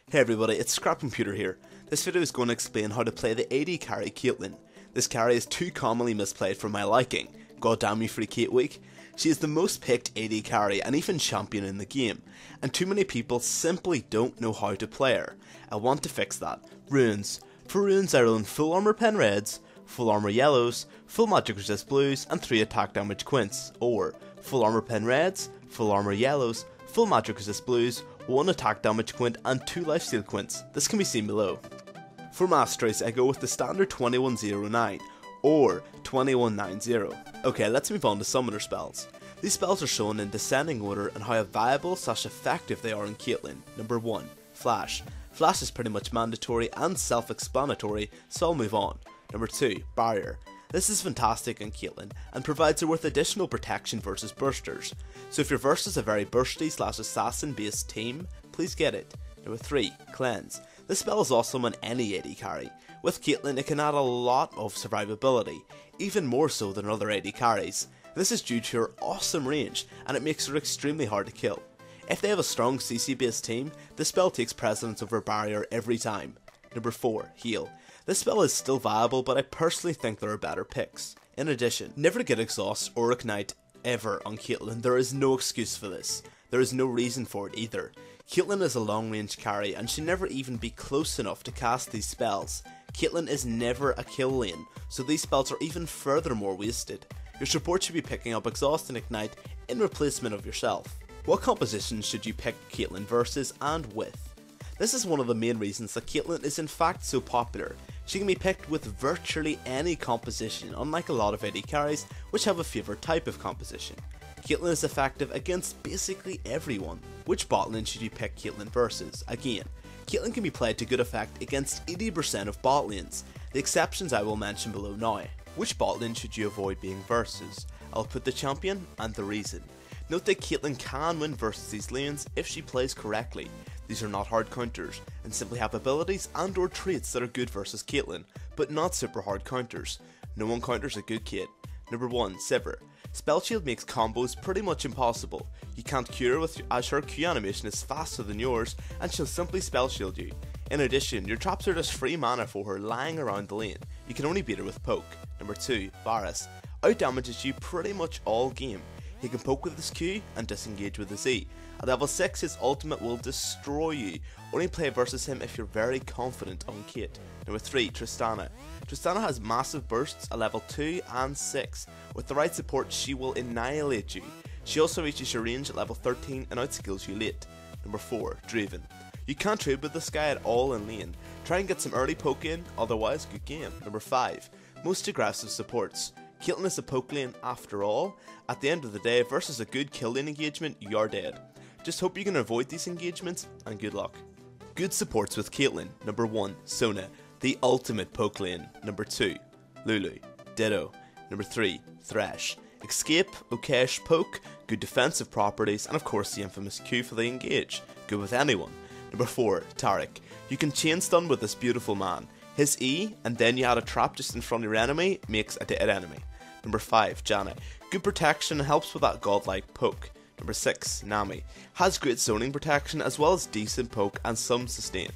Hey everybody, it's ScrapComputer here. This video is going to explain how to play the AD carry Caitlyn. This carry is too commonly misplayed for my liking. God damn you free Kate week. She is the most picked AD carry and even champion in the game, and too many people simply don't know how to play her. I want to fix that. Runes. For runes I run full armor pen reds, full armor yellows, full magic resist blues, and 3 attack damage quints, or full armor pen reds, full armor yellows, full magic resist blues, 1 attack damage quint and 2 lifesteal quints. This can be seen below. For Masteries I go with the standard 2109 or 2190. Okay, let's move on to summoner spells. These spells are shown in descending order and how viable / effective they are in Caitlyn. Number 1. Flash. Flash is pretty much mandatory and self-explanatory, so I'll move on. Number 2. Barrier. This is fantastic in Caitlyn and provides her with additional protection versus bursters. So if your verse is a very bursty / assassin based team, please get it. Number 3. Cleanse. This spell is awesome on any AD carry. With Caitlyn it can add a lot of survivability, even more so than other AD carries. This is due to her awesome range and it makes her extremely hard to kill. If they have a strong CC based team, this spell takes precedence over Barrier every time. Number 4. Heal. This spell is still viable, but I personally think there are better picks. In addition, never get exhaust or ignite ever on Caitlyn. There is no excuse for this. There is no reason for it either. Caitlyn is a long range carry and should never even be close enough to cast these spells. Caitlyn is never a kill lane, so these spells are even furthermore wasted. Your support should be picking up exhaust and ignite in replacement of yourself. What compositions should you pick Caitlyn Versus and with? This is one of the main reasons that Caitlyn is in fact so popular. She can be picked with virtually any composition, unlike a lot of AD carries which have a favourite type of composition. Caitlyn is effective against basically everyone. Which botlane should you pick Caitlyn Versus? Again, Caitlyn can be played to good effect against 80% of bot lanes, the exceptions I will mention below now. Which botlane should you avoid being Versus? I'll put the champion and the reason. Note that Caitlyn can win versus these lanes if she plays correctly. These are not hard counters, and simply have abilities and or traits that are good versus Caitlyn, but not super hard counters. No one counters a good Cait. Number 1. Sivir. Spell Shield makes combos pretty much impossible. You can't cure with as her Q animation is faster than yours, and she'll simply Spell Shield you. In addition, your traps are just free mana for her lying around the lane. You can only beat her with poke. Number 2. Varus. Outdamages you pretty much all game. He can poke with his Q and disengage with his E. At level 6 his ultimate will destroy you. Only play versus him if you're very confident on Cait. Number 3. Tristana. Tristana has massive bursts at level 2 and 6. With the right support she will annihilate you. She also reaches your range at level 13 and outskills you late. Number 4. Draven. You can't trade with this guy at all in lane. Try and get some early poke in, otherwise good game. Number 5. Most aggressive supports. Caitlyn is a poke lane after all. At the end of the day, versus a good kill lane engagement, you're dead. Just hope you can avoid these engagements, and good luck. Good supports with Caitlyn. Number 1. Sona, the ultimate poke lane. Number 2. Lulu, ditto. Number 3. Thresh, escape, okayish poke, good defensive properties, and of course the infamous Q for the engage, good with anyone. Number 4. Taric, you can chain stun with this beautiful man. His E, and then you add a trap just in front of your enemy, makes a dead enemy. Number 5. Janna, good protection and helps with that godlike poke. Number 6. Nami, has great zoning protection as well as decent poke and some sustain.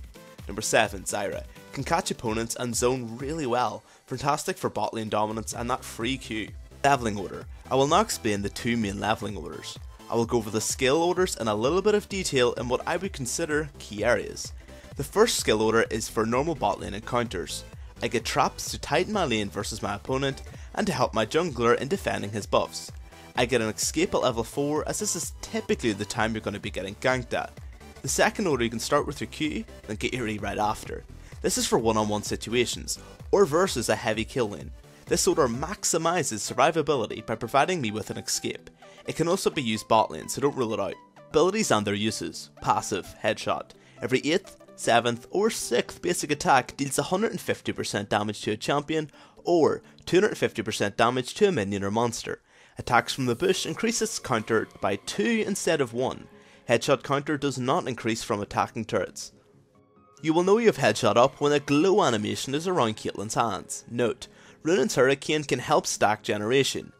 Number 7. Zyra, can catch opponents and zone really well, fantastic for bot lane dominance and that free Q. Leveling order, I will now explain the 2 main leveling orders. I will go over the skill orders in a little bit of detail in what I would consider key areas. The first skill order is for normal bot lane encounters. I get traps to tighten my lane versus my opponent and to help my jungler in defending his buffs. I get an escape at level 4 as this is typically the time you're going to be getting ganked at. The second order you can start with your Q, then get your E right after. This is for one-on-one situations, or versus a heavy kill lane. This order maximizes survivability by providing me with an escape. It can also be used bot lane, so don't rule it out. Abilities and their uses. Passive, headshot. Every 8th, 7th or 6th basic attack deals 150% damage to a champion, or 250% damage to a minion or monster. Attacks from the bush increase its counter by 2 instead of 1. Headshot counter does not increase from attacking turrets. You will know you have headshot up when a glow animation is around Caitlyn's hands. Note, Rune's Hurricane can help stack generation.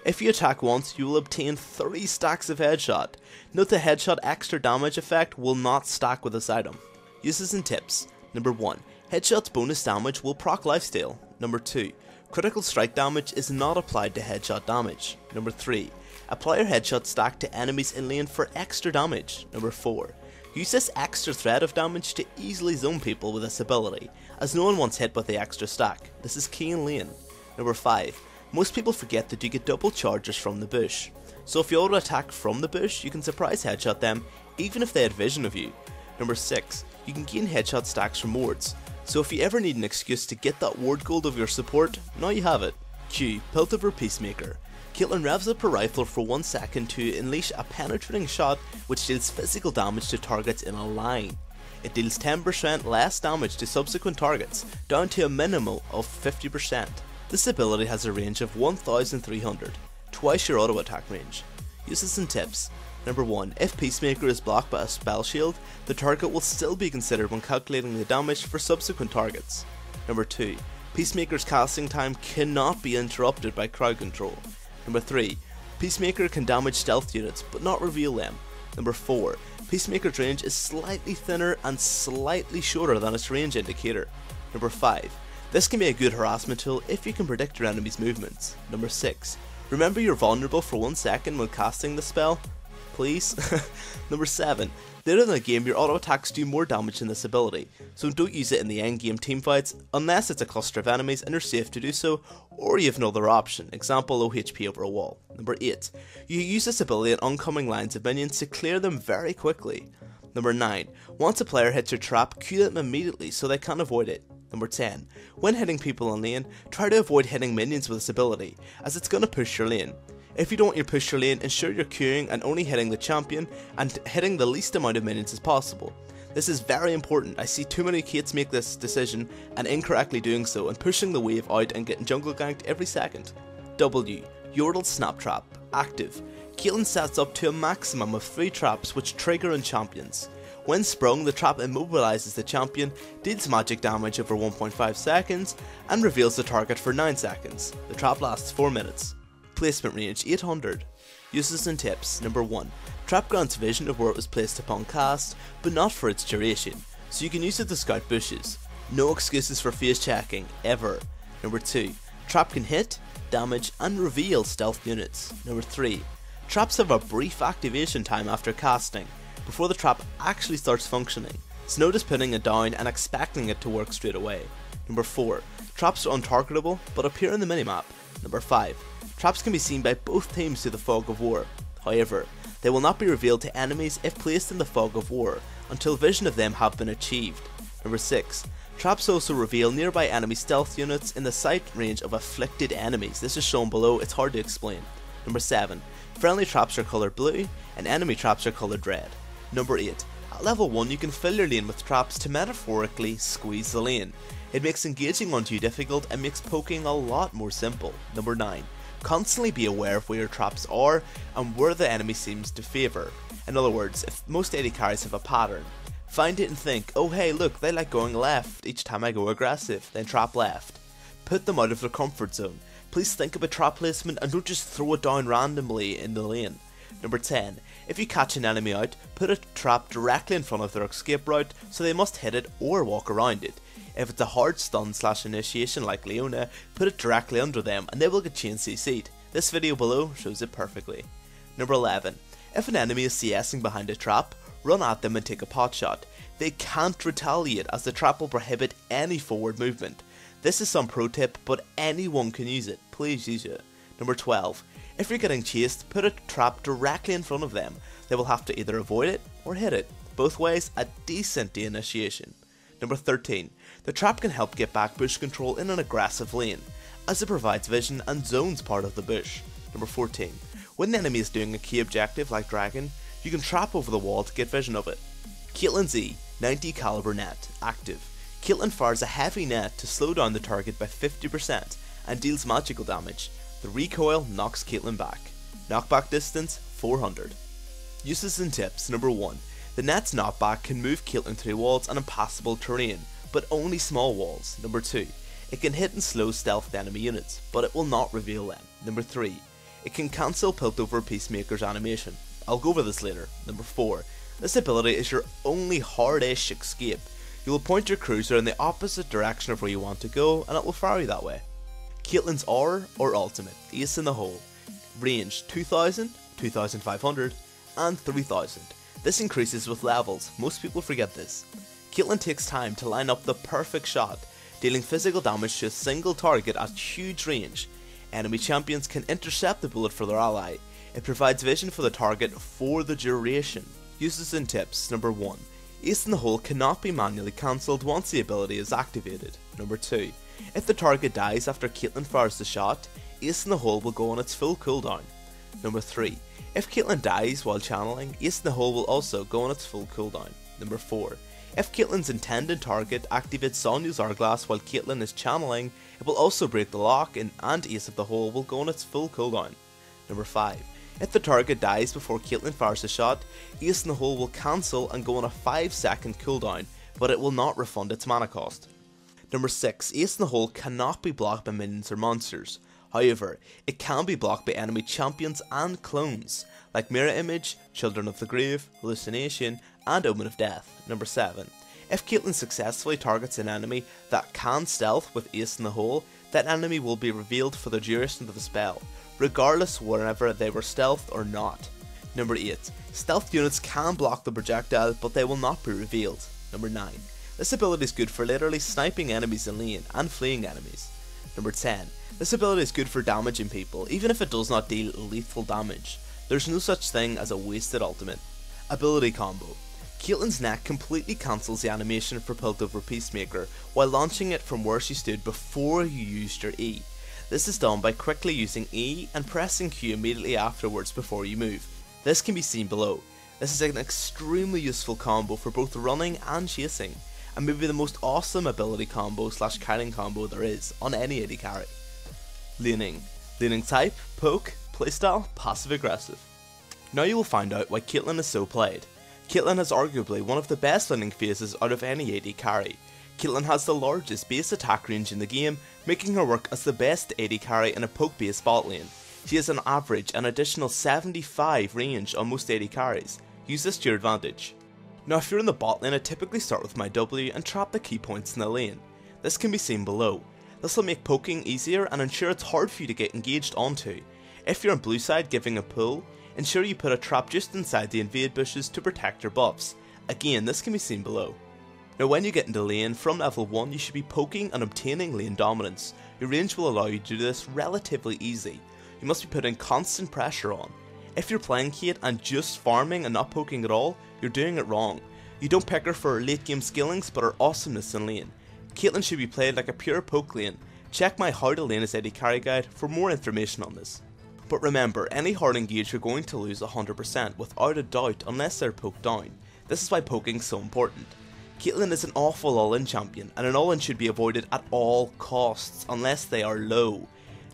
If you attack once, you will obtain 3 stacks of headshot. Note the headshot extra damage effect will not stack with this item. Uses and tips. Number 1. Headshots bonus damage will proc lifesteal. Number 2. Critical strike damage is not applied to headshot damage. Number 3. Apply your headshot stack to enemies in lane for extra damage. Number 4. Use this extra threat of damage to easily zone people with this ability, as no one wants hit with the extra stack. This is key in lane. Number 5. Most people forget that you get double charges from the bush. So if you auto attack from the bush, you can surprise headshot them even if they had vision of you. Number 6. You can gain headshot stacks from wards. So if you ever need an excuse to get that ward gold of your support, now you have it. Q. Piltover Peacemaker. Caitlyn revs up her rifle for 1 second to unleash a penetrating shot which deals physical damage to targets in a line. It deals 10% less damage to subsequent targets, down to a minimum of 50%. This ability has a range of 1300, twice your auto attack range. Uses and tips. Number 1. If Peacemaker is blocked by a spell shield, the target will still be considered when calculating the damage for subsequent targets. Number 2. Peacemaker's casting time cannot be interrupted by crowd control. Number 3. Peacemaker can damage stealth units, but not reveal them. Number 4. Peacemaker's range is slightly thinner and slightly shorter than its range indicator. Number 5. This can be a good harassment tool if you can predict your enemy's movements. Number 6. Remember you're vulnerable for 1 second when casting the spell? Please? Number 7. Later in the game, your auto attacks do more damage than this ability, so don't use it in the end game teamfights unless it's a cluster of enemies and you're safe to do so, or you have another option, example low HP over a wall. Number 8. You use this ability on oncoming lines of minions to clear them very quickly. Number 9. Once a player hits your trap, cue them immediately so they can't avoid it. Number 10. When hitting people in lane, try to avoid hitting minions with this ability, as it's going to push your lane. If you don't want to push your lane, ensure you're queuing and only hitting the champion and hitting the least amount of minions as possible. This is very important. I see too many Kates make this decision and incorrectly doing so and pushing the wave out and getting jungle ganked every second. W. Yordle Snap Trap. Active. Caitlyn sets up to a maximum of 3 traps which trigger on champions. When sprung, the trap immobilizes the champion, deals magic damage over 1.5 seconds, and reveals the target for 9 seconds. The trap lasts 4 minutes. Placement range 800. Uses and tips. Number 1. Trap grants vision of where it was placed upon cast, but not for its duration, so you can use it to scout bushes. No excuses for face checking, ever. Number 2. Trap can hit, damage, and reveal stealth units. Number 3. Traps have a brief activation time after casting, before the trap actually starts functioning, so no just putting it down and expecting it to work straight away. Number 4. Traps are untargetable, but appear in the minimap. Number 5. Traps can be seen by both teams through the fog of war. However, they will not be revealed to enemies if placed in the fog of war, until vision of them have been achieved. Number 6. Traps also reveal nearby enemy stealth units in the sight range of afflicted enemies. This is shown below, it's hard to explain. Number 7. Friendly traps are coloured blue, and enemy traps are coloured red. Number 8. At level 1 you can fill your lane with traps to metaphorically squeeze the lane. It makes engaging one too difficult and makes poking a lot more simple. Number 9. Constantly be aware of where your traps are and where the enemy seems to favour. In other words, if most AD carries have a pattern, find it and think, oh hey look, they like going left each time I go aggressive, then trap left. Put them out of their comfort zone. Please think about trap placement and don't just throw it down randomly in the lane. Number 10. If you catch an enemy out, put a trap directly in front of their escape route so they must hit it or walk around it. If it's a hard stun / initiation like Ionia, put it directly under them and they will get chain CC'd. This video below shows it perfectly. Number 11. If an enemy is CSing behind a trap, run at them and take a pot shot. They can't retaliate as the trap will prohibit any forward movement. This is some pro tip, but anyone can use it. Please use it. Number 12. If you're getting chased, put a trap directly in front of them. They will have to either avoid it or hit it. Both ways, a decent de-initiation. Number 13. The trap can help get back bush control in an aggressive lane, as it provides vision and zones part of the bush. Number 14. When the enemy is doing a key objective like Dragon, you can trap over the wall to get vision of it. Caitlyn's E, 90 caliber net, active. Caitlyn fires a heavy net to slow down the target by 50% and deals magical damage. The recoil knocks Caitlyn back. Knockback distance 400. Uses and tips. Number 1. The net's knockback can move Caitlyn through walls and impassable terrain, but only small walls. Number 2. It can hit and slow stealth enemy units, but it will not reveal them. Number 3. It can cancel Piltover Peacemaker's animation. I'll go over this later. Number 4. This ability is your only hard-ish escape. You will point your cruiser in the opposite direction of where you want to go and it will fire you that way. Caitlyn's R or ultimate, Ace in the Hole. Range 2000, 2500 and 3000. This increases with levels, most people forget this. Caitlyn takes time to line up the perfect shot, dealing physical damage to a single target at huge range. Enemy champions can intercept the bullet for their ally. It provides vision for the target for the duration. Uses and tips. Number 1. Ace in the Hole cannot be manually cancelled once the ability is activated. Number 2. If the target dies after Caitlyn fires the shot, Ace in the Hole will go on its full cooldown. Number 3. If Caitlyn dies while channeling, Ace in the Hole will also go on its full cooldown. Number 4. If Caitlyn's intended target activates Sonya's Hourglass while Caitlyn is channeling, it will also break the lock and Ace of the Hole will go on its full cooldown. Number 5. If the target dies before Caitlyn fires a shot, Ace in the Hole will cancel and go on a 5-second cooldown, but it will not refund its mana cost. Number 6. Ace in the Hole cannot be blocked by minions or monsters. However, it can be blocked by enemy champions and clones, like Mirror Image, Children of the Grave, Hallucination, and Omen of Death. Number 7. If Caitlyn successfully targets an enemy that can stealth with Ace in the Hole, that enemy will be revealed for the duration of the spell, regardless whether they were stealthed or not. Number 8. Stealth units can block the projectile, but they will not be revealed. Number 9. This ability is good for literally sniping enemies in lane and fleeing enemies. Number 10. This ability is good for damaging people, even if it does not deal lethal damage. There's no such thing as a wasted ultimate. Ability combo. Caitlyn's neck completely cancels the animation for Piltover Peacemaker while launching it from where she stood before you used your E. This is done by quickly using E and pressing Q immediately afterwards before you move. This can be seen below. This is an extremely useful combo for both running and chasing, and maybe the most awesome ability combo / carrying combo there is on any AD carry. Laning. Laning type, poke, playstyle, passive aggressive. Now you will find out why Caitlyn is so played. Caitlyn has arguably one of the best laning phases out of any AD carry. Caitlyn has the largest base attack range in the game, making her work as the best AD carry in a poke based bot lane. She has an average an additional 75 range on most AD carries. Use this to your advantage. Now if you're in the bot lane, I typically start with my W and trap the key points in the lane. This can be seen below. This will make poking easier and ensure it's hard for you to get engaged onto. If you're on blue side giving a pull, ensure you put a trap just inside the invade bushes to protect your buffs. Again, this can be seen below. Now when you get into lane, from level 1 you should be poking and obtaining lane dominance. Your range will allow you to do this relatively easy. You must be putting constant pressure on. If you're playing Cait and just farming and not poking at all, you're doing it wrong. You don't pick her for her late game skillings but her awesomeness in lane. Caitlyn should be played like a pure poke lane. Check my How to Lane as AD Carry guide for more information on this. But remember, any hard engage you're going to lose 100% without a doubt unless they're poked down. This is why poking is so important. Caitlyn is an awful all-in champion, and an all-in should be avoided at all costs unless they are low.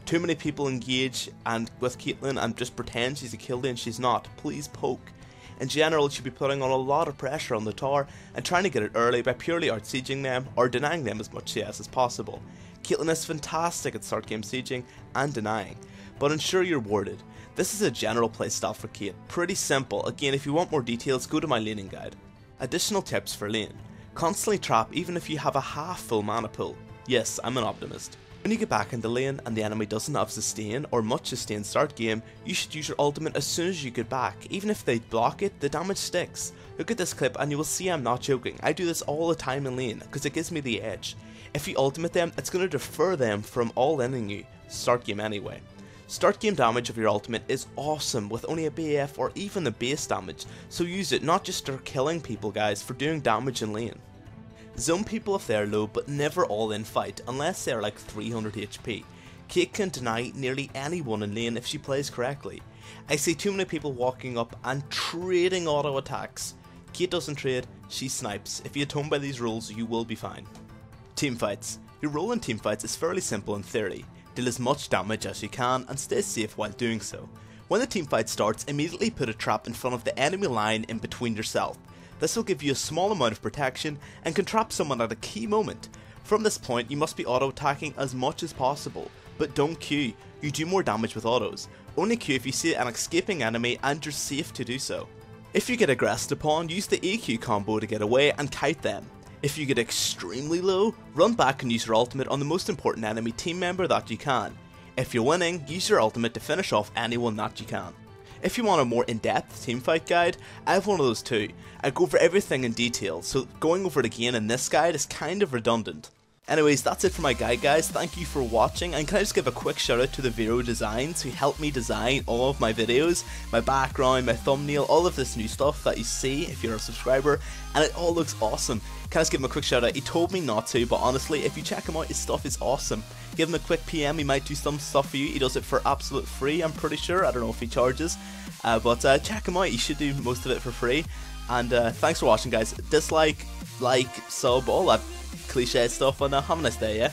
Too many people engage and with Caitlyn and just pretend she's a kill lane, she's not. Please poke. In general, you should be putting on a lot of pressure on the tower and trying to get it early by purely out-sieging them or denying them as much CS as possible. Caitlyn is fantastic at start game sieging and denying, but ensure you're warded. This is a general playstyle for Cait, pretty simple. Again, if you want more details, go to my laning guide. Additional tips for lane. Constantly trap even if you have a half full mana pool. Yes, I'm an optimist. When you get back into lane and the enemy doesn't have sustain or much sustain start game, you should use your ultimate as soon as you get back. Even if they block it, the damage sticks. Look at this clip and you will see I'm not joking. I do this all the time in lane because it gives me the edge. If you ultimate them, it's going to defer them from all-inning you, start game anyway. Start game damage of your ultimate is awesome with only a BF or even the base damage, so use it not just for killing people guys, for doing damage in lane. Zone people if they are low, but never all in fight unless they are like 300 HP. Cait can deny nearly anyone in lane if she plays correctly. I see too many people walking up and trading auto attacks. Cait doesn't trade, she snipes. If you atone by these rules, you will be fine. Teamfights. Your role in teamfights is fairly simple in theory. Deal as much damage as you can and stay safe while doing so. When the teamfight starts, immediately put a trap in front of the enemy line in between yourself. This will give you a small amount of protection and can trap someone at a key moment. From this point, you must be auto-attacking as much as possible, but don't Q, you do more damage with autos. Only Q if you see an escaping enemy and you're safe to do so. If you get aggressed upon, use the EQ combo to get away and kite them. If you get extremely low, run back and use your ultimate on the most important enemy team member that you can. If you're winning, use your ultimate to finish off anyone that you can. If you want a more in-depth teamfight guide, I have one of those too. I go over everything in detail, so going over it again in this guide is kind of redundant. Anyways, that's it for my guide, guys. Thank you for watching, and can I just give a quick shout out to the Viro-Designs who helped me design all of my videos, my background, my thumbnail, all of this new stuff that you see if you're a subscriber, and it all looks awesome. Can I just give him a quick shout out? He told me not to, but honestly, if you check him out, his stuff is awesome. Give him a quick PM, he might do some stuff for you. He does it for absolute free, I'm pretty sure. I don't know if he charges, but check him out, he should do most of it for free. And thanks for watching, guys. Dislike, like, sub, all that cliche stuff, and have a nice day, yeah?